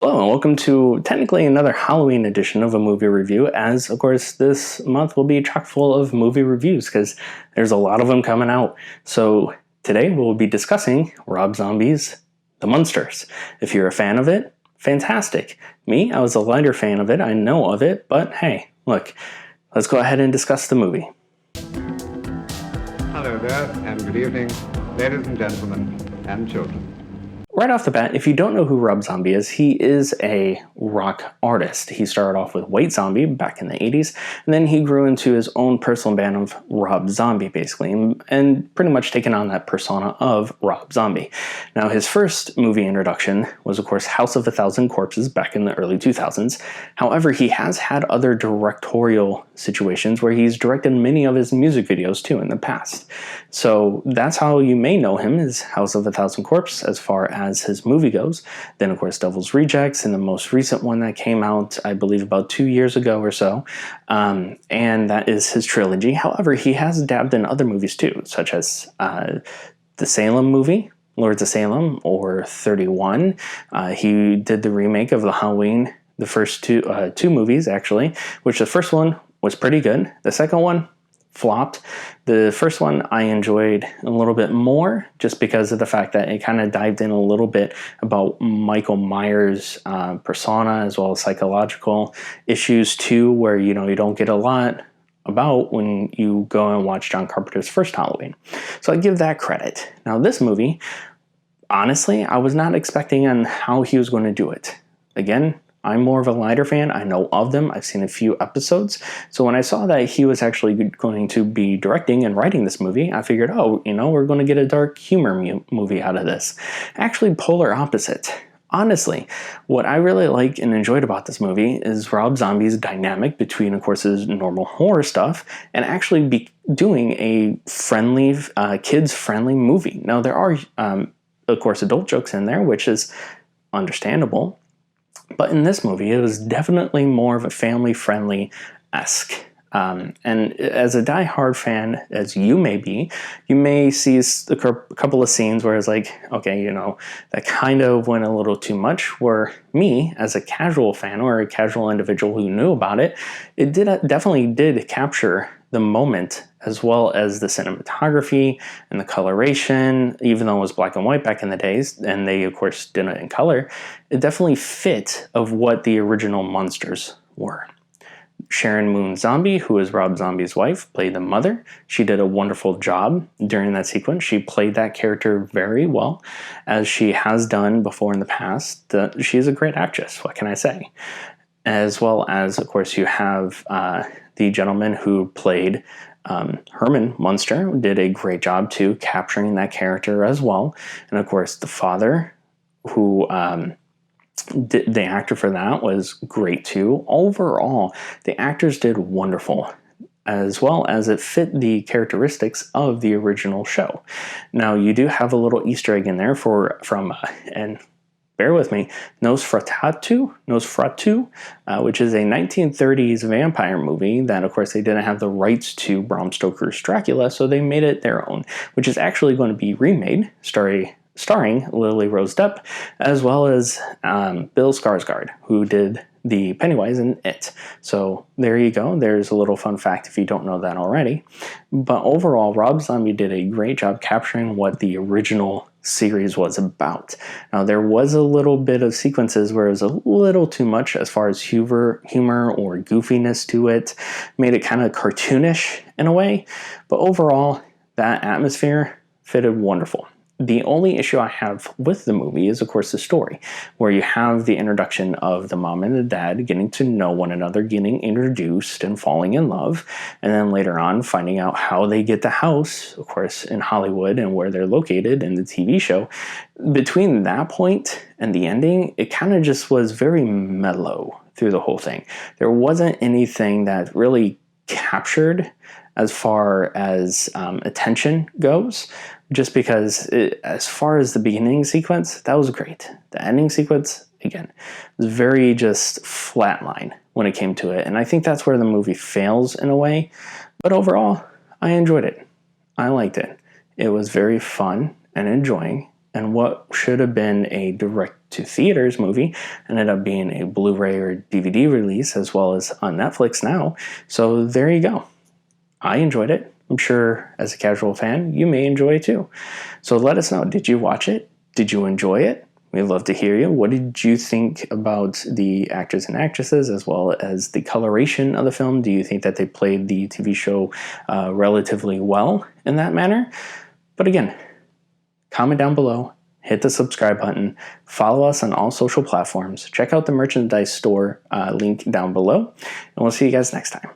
Hello, and welcome to technically another Halloween edition of a movie review, as of course this month will be chock full of movie reviews because there's a lot of them coming out. So today we'll be discussing Rob Zombie's The Munsters. If you're a fan of it, fantastic. Me, I was a lighter fan of it, I know of it, but hey, look, let's go ahead and discuss the movie. Hello there, and good evening, ladies and gentlemen, and children. Right off the bat, if you don't know who Rob Zombie is, he is a rock artist. He started off with White Zombie back in the 80s, and then he grew into his own personal band of Rob Zombie, basically, and pretty much taken on that persona of Rob Zombie. Now, his first movie introduction was, of course, House of a Thousand Corpses back in the early 2000s. However, he has had other directorial situations where he's directed many of his music videos, too, in the past. So that's how you may know him, is House of a Thousand Corpses, as far as his movie goes. Then, of course, Devil's Rejects, and the most recent one that came out, I believe, about 2 years ago or so, and that is his trilogy. However, he has dabbed in other movies too, such as the Salem movie, Lords of Salem, or 31. He did the remake of the Halloween, the first two movies, actually, which the first one was pretty good. The second one flopped. The first one I enjoyed a little bit more just because of the fact that it kind of dived in a little bit about Michael Myers' persona, as well as psychological issues too, where you don't get a lot about when you go and watch John Carpenter's first Halloween. So I give that credit. Now this movie, honestly, I was not expecting on how he was going to do it. Again, I'm more of a lighter fan. I know of them. I've seen a few episodes. So when I saw that he was actually going to be directing and writing this movie, I figured, we're going to get a dark humor movie out of this. Actually, polar opposite. Honestly, what I really like and enjoyed about this movie is Rob Zombie's dynamic between, of course, his normal horror stuff and actually be doing a friendly, kids-friendly movie. Now, there are, of course, adult jokes in there, which is understandable. But in this movie, it was definitely more of a family-friendly-esque. And as a die-hard fan, as you may be, you may see a couple of scenes where it's like, okay, that kind of went a little too much, where me, as a casual fan or a casual individual who knew about it, it definitely did capture the moment, as well as the cinematography and the coloration. Even though it was black and white back in the days, and they of course did it in color, it definitely fit of what the original Munsters were. Sharon Moon Zombie, who is Rob Zombie's wife, played the mother. She did a wonderful job during that sequence. She played that character very well, as she has done before in the past. She's a great actress, what can I say? As well as, of course, you have the gentleman who played Herman Munster, did a great job too, capturing that character as well. And of course, the father, who the actor for that, was great too. Overall, the actors did wonderful, as well as it fit the characteristics of the original show. Now, you do have a little Easter egg in there from and bear with me, Nosferatu, which is a 1930s vampire movie that, of course, they didn't have the rights to Bram Stoker's Dracula, so they made it their own, which is actually going to be remade, starring Lily Rose Depp, as well as Bill Skarsgård, who did the Pennywise in It. So there you go. There's a little fun fact if you don't know that already. But overall, Rob Zombie did a great job capturing what the original series was about. Now, there was a little bit of sequences where it was a little too much as far as humor or goofiness to it, made it kind of cartoonish in a way. But overall, that atmosphere fitted wonderful. The only issue I have with the movie is, of course, the story, where you have the introduction of the mom and the dad getting to know one another, getting introduced and falling in love, and then later on finding out how they get the house, of course, in Hollywood and where they're located in the TV show. Between that point and the ending, it kind of just was very mellow through the whole thing. There wasn't anything that really captured as far as attention goes, just because as far as the beginning sequence, that was great. The ending sequence, again, was very just flatline when it came to it, and I think that's where the movie fails in a way, but overall, I enjoyed it. I liked it. It was very fun and enjoying, And what should have been a direct-to-theaters movie ended up being a Blu-ray or DVD release, as well as on Netflix now. So there you go. I enjoyed it. I'm sure as a casual fan, you may enjoy it too. So let us know. Did you watch it? Did you enjoy it? We'd love to hear you. What did you think about the actors and actresses, as well as the coloration of the film? Do you think that they played the TV show relatively well in that manner? But again, comment down below, hit the subscribe button, follow us on all social platforms, check out the merchandise store link down below, and we'll see you guys next time.